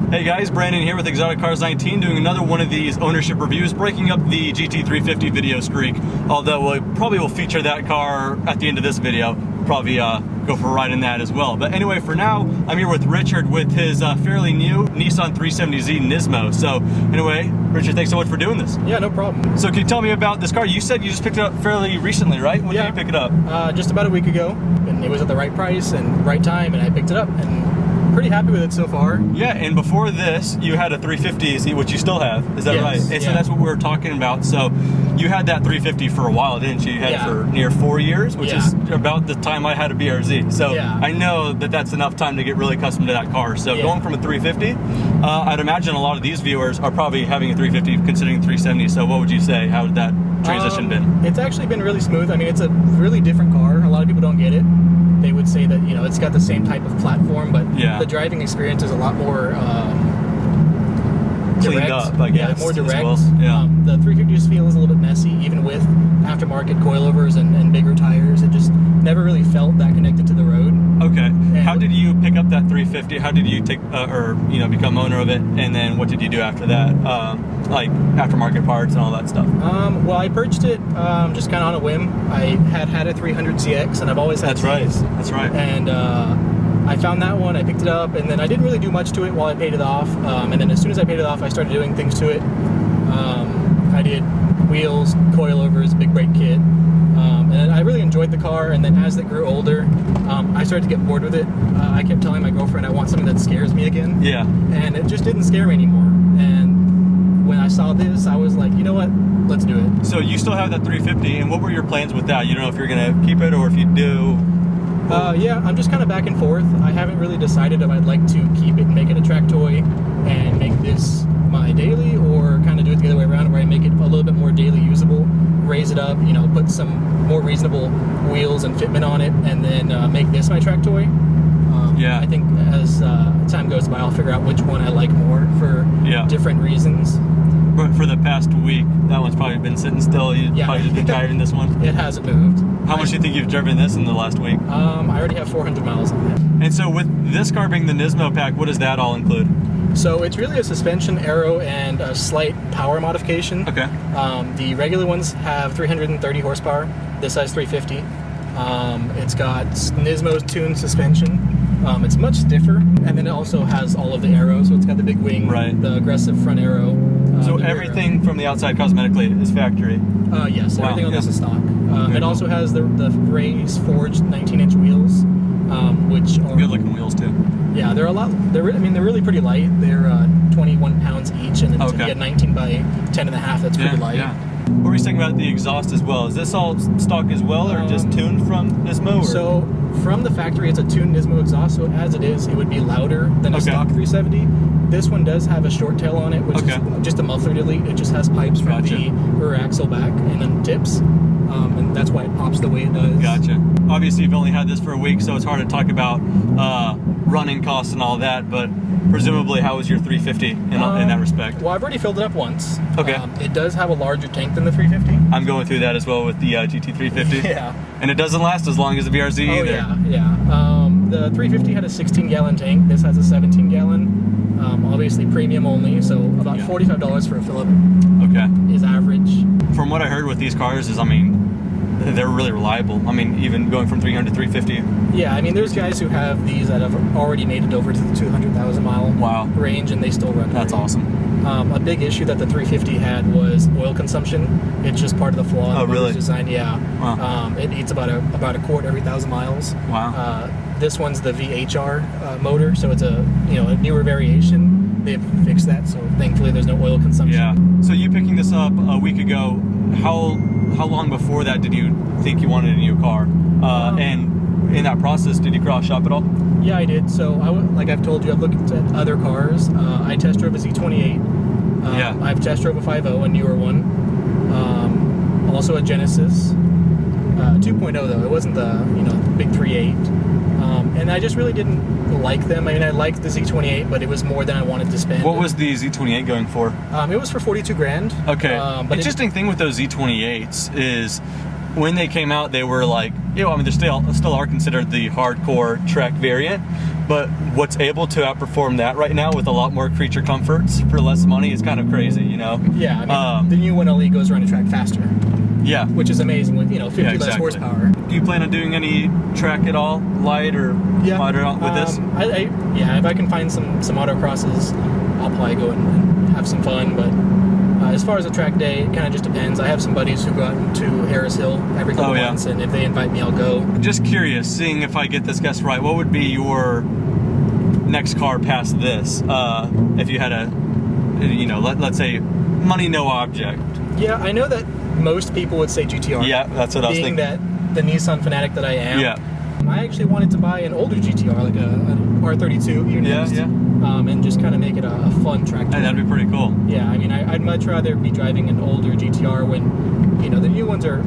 Hey guys, Brandon here with Exotic Cars 19 doing another one of these ownership reviews, breaking up the GT350 video streak, although we probably will feature that car at the end of this video, probably go for a ride in that as well. But anyway, for now, I'm here with Richard with his fairly new Nissan 370Z Nismo. So anyway, Richard, thanks so much for doing this. Yeah, no problem. So can you tell me about this car? You said you just picked it up fairly recently, right? When did you pick it up? Just about a week ago, and it was at the right price and right time, and I picked it up, and pretty happy with it so far. Yeah, and before this, you had a 350Z, which you still have. Is that right? And so that's what we were talking about. So you had that 350 for a while, didn't you? You had it for near 4 years, which is about the time I had a BRZ. So I know that that's enough time to get really accustomed to that car. So going from a 350, I'd imagine a lot of these viewers are probably having a 350 considering 370. So what would you say? How did that transition been? It's actually been really smooth. I mean, it's a really different car. A lot of people don't get it. They would say that, you know, it's got the same type of platform, but the driving experience is a lot more cleaned up, I guess. Yeah, more direct. Well. Yeah. The 350 just feels a little bit messy, even with aftermarket coilovers and bigger tires. It just never really felt that connected to the road. Okay. And how did you pick up that 350? How did you take, become owner of it? And then what did you do after that? Like aftermarket parts and all that stuff? Well, I purchased it just kind of on a whim. I had a 300ZX, and I've always had That's right. And I found that one, I picked it up, and then I didn't really do much to it while I paid it off. And then as soon as I paid it off, I started doing things to it. I did wheels, coilovers, big brake kit. And I really enjoyed the car, and then as it grew older, I started to get bored with it. I kept telling my girlfriend I want something that scares me again. Yeah. And it just didn't scare me anymore. And when I saw this, I was like, you know what, let's do it. So you still have that 350, and what were your plans with that? You don't know if you're going to keep it, or if you do? Yeah, I'm just kind of back and forth. I haven't really decided if I'd like to keep it and make it a track toy and make this my daily, or kind of do it the other way around where I make it a little bit more daily usable, raise it up, you know, put some more reasonable wheels and fitment on it, and then make this my track toy. I think as time goes by, I'll figure out which one I like more for different reasons. But for the past week, that one's probably been sitting still. You probably just been tired in this one. It hasn't moved. How much do you think you've driven this in the last week? I already have 400 miles on it. And so with this car being the Nismo pack, what does that all include? So it's really a suspension, aero, and a slight power modification. Okay. The regular ones have 330 horsepower. This has 350. It's got Nismo's tuned suspension. It's much stiffer, and then it also has all of the aero. So it's got the big wing, the aggressive front aero. So everything from the outside cosmetically is factory? Yes, everything on this is stock. It also has the raised forged 19-inch wheels, which are good-looking wheels too. Yeah, they're a lot. They're really pretty light. They're 21 pounds each, and then to get 19 by 10 and a half, that's pretty light. Yeah. What were you saying about the exhaust as well? Is this all stock as well, or just tuned from Nismo? Or? So from the factory, it's a tuned Nismo exhaust. So as it is, it would be louder than a stock 370. This one does have a short tail on it, which is just a muffler delete. It just has pipes from the rear axle back and then tips, and that's why it pops the way it does. Gotcha. Obviously, you've only had this for a week, so it's hard to talk about running costs and all that, but presumably, how was your 350 in that respect? Well, I've already filled it up once. Okay. It does have a larger tank than the 350. I'm going through that as well with the GT350. Yeah. And it doesn't last as long as the BRZ either. Yeah. The 350 had a 16-gallon tank. This has a 17-gallon. Obviously premium only, so about $45 for a fill-up is average. From what I heard with these cars is, I mean, they're really reliable. I mean, even going from 300 to 350. Yeah, I mean, there's guys who have these that have already made it over to the 200,000 mile range, and they still run. That's awesome. A big issue that the 350 had was oil consumption. It's just part of the flaw in the design. Yeah. Wow. It eats about a quart every 1,000 miles. Wow. This one's the VHR motor, so it's a newer variation. They've fixed that, so thankfully there's no oil consumption. Yeah. So you picking this up a week ago, how long before that did you think you wanted a new car? And in that process, did you cross shop at all? Yeah, I did. So like I've told you, I've looked at other cars. I test drove a Z28. I've test drove a 5.0, a newer one. Also a Genesis 2.0 though. It wasn't the big 3.8. And I just really didn't like them. I mean, I liked the Z28, but it was more than I wanted to spend. What was the Z28 going for? It was for 42 grand. Okay. But interesting thing with those Z28s is when they came out, they were like, I mean, they still are considered the hardcore Trek variant, But what's able to outperform that right now with a lot more creature comforts for less money is kind of crazy, you know? Yeah, I mean, the new 1LE goes around a track faster. Yeah. Which is amazing with, 50 less horsepower. Do you plan on doing any track at all? Light or moderate with this? If I can find some autocrosses, I'll probably go and have some fun. But as far as a track day, it kind of just depends. I have some buddies who go out to Harris Hill every couple months, and if they invite me, I'll go. Just curious, seeing if I get this guess right, what would be your next car past this? If you had a, let's say, money no object. Yeah, I know that most people would say GTR. Yeah, that's what I was thinking. Being that the Nissan fanatic that I am. Yeah. I actually wanted to buy an older GTR, like an R32 next, and just kind of make it a fun track. Hey, that'd be pretty cool. Yeah, I mean, I'd much rather be driving an older GTR when, the new ones are,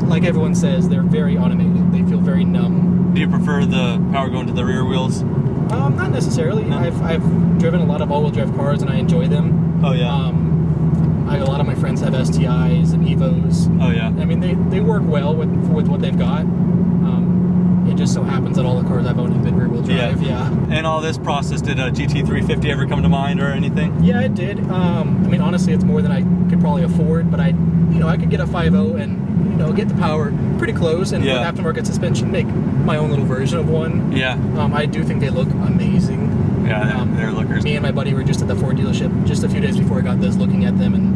like everyone says, they're very automated. They feel very numb. Do you prefer the power going to the rear wheels? Not necessarily. No. I've driven a lot of all-wheel drive cars and I enjoy them. Oh yeah. A lot of my friends have STIs and Evos. Oh yeah. I mean, they work well with what they've got. It just so happens that all the cars I've owned have been rear-wheel drive. Yeah. And all this process, did a GT350 ever come to mind or anything? Yeah, it did. I mean, honestly, it's more than I could probably afford, but I could get a 5.0 and get the power pretty close, and with aftermarket suspension, make my own little version of one. Yeah. I do think they look amazing. Yeah, they're lookers. Me and my buddy were just at the Ford dealership just a few days before I got this, looking at them, and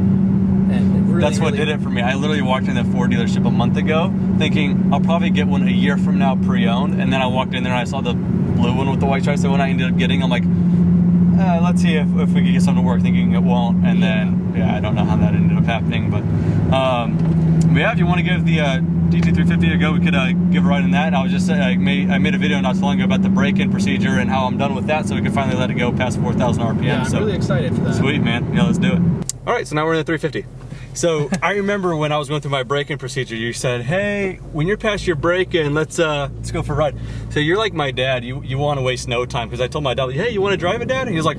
really, that's what did it for me. I literally walked in the Ford dealership a month ago thinking I'll probably get one a year from now pre-owned, and then I walked in there and I saw the blue one with the white stripes. So when I ended up getting, I'm like, let's see if we could get something to work, thinking it won't, and then I don't know how that ended up happening, but if you want to give the GT350 a go, we could give a ride in that. And I was just saying, I made a video not so long ago about the break-in procedure and how I'm done with that, so we could finally let it go past 4,000 RPM. Yeah, I'm really excited for that. Sweet, man. Yeah, let's do it. All right, so now we're in the 350. So I remember when I was going through my break-in procedure, you said, hey, when you're past your break-in, let's go for a ride. So you're like my dad. You want to waste no time, because I told my dad, hey, you want to drive it, Dad? And he was like,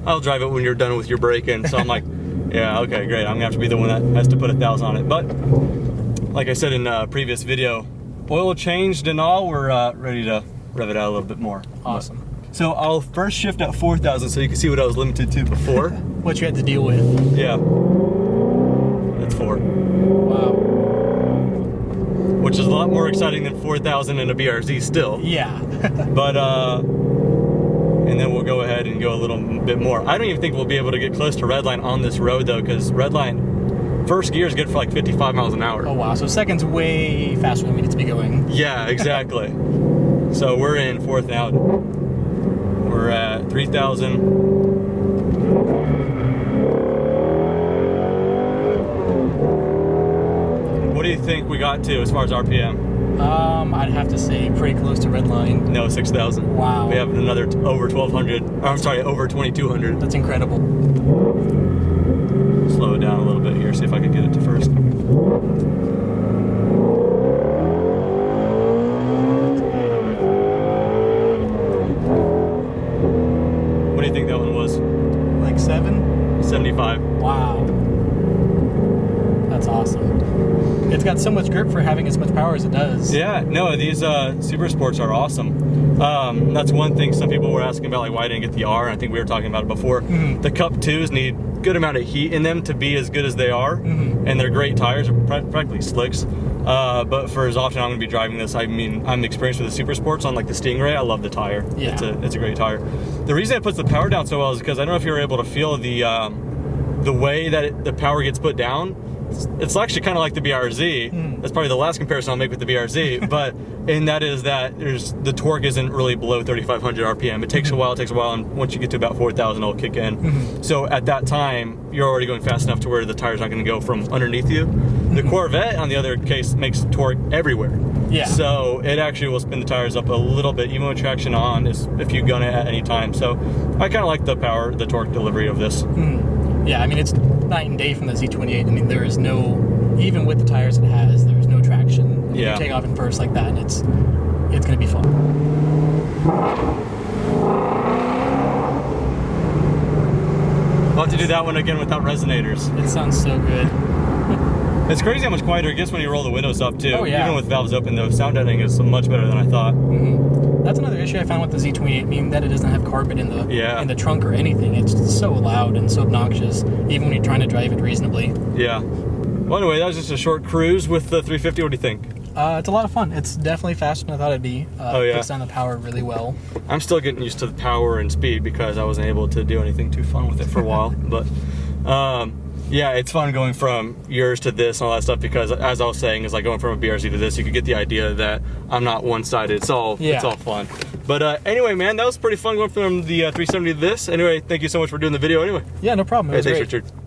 I'll drive it when you're done with your break-in. So I'm like, yeah, okay, great. I'm gonna have to be the one that has to put 1,000 on it. But like I said in a previous video, oil changed and all, we're ready to rev it out a little bit more. Awesome. So I'll first shift at 4,000 so you can see what I was limited to before. What you had to deal with. Yeah. That's 4. Wow. Which is a lot more exciting than 4,000 in a BRZ still. Yeah. But, and then we'll go ahead and go a little bit more. I don't even think we'll be able to get close to redline on this road though, because redline, first gear is good for like 55 miles an hour. Oh wow, so second's way faster than we need to be going. Yeah, exactly. So we're in 4th now. We're at 3,000. What do you think we got to as far as RPM? I'd have to say pretty close to redline. No, 6,000. Wow. We have another over 1,200. I'm sorry, over 2,200. That's incredible. Slow it down a little bit here, see if I can get it to first. What do you think that one was? Like 7? 75. Wow. That's awesome. It's got so much grip for having as much power as it does. Yeah, no, these Super Sports are awesome. That's one thing some people were asking about, like why I didn't get the R, and I think we were talking about it before. Mm-hmm. The Cup 2s need good amount of heat in them to be as good as they are, and they're great tires, practically slicks. But for as often I'm going to be driving this, I mean, I'm experienced with the Super Sports on like the Stingray. I love the tire. Yeah. It's a great tire. The reason it puts the power down so well is because I don't know if you were able to feel the way that the power gets put down. It's actually kind of like the BRZ. That's probably the last comparison I'll make with the BRZ, but that is that the torque isn't really below 3,500 RPM. It takes a while, and once you get to about 4,000, it'll kick in. So at that time, you're already going fast enough to where the tire's not going to go from underneath you. The Corvette, on the other case, makes torque everywhere. Yeah. So it actually will spin the tires up a little bit, even with traction on, if you gun it at any time. So I kind of like the torque delivery of this. Yeah, I mean, it's night and day from the Z28. I mean, there is no, even with the tires it has, there's no traction. Yeah. You take off in first like that, and it's going to be fun. We'll have to do that one again without resonators. It sounds so good. It's crazy how much quieter it gets when you roll the windows up, too. Oh, yeah. Even with valves open, the sound editing is much better than I thought. That's another issue issue I found with the Z28 being that it doesn't have carpet in the in the trunk or anything. It's so loud and so obnoxious, even when you're trying to drive it reasonably. Yeah. Well, anyway, that was just a short cruise with the 350. What do you think? It's a lot of fun. It's definitely faster than I thought it'd be. It takes down the power really well. I'm still getting used to the power and speed because I wasn't able to do anything too fun with it for a while. But yeah, it's fun going from yours to this and all that stuff because, as I was saying, is like going from a BRZ to this. You could get the idea that I'm not one-sided. It's all fun. But anyway, man, that was pretty fun going from the 370 to this. Anyway, thank you so much for doing the video. Anyway. Yeah, no problem. It was thanks, great. Richard.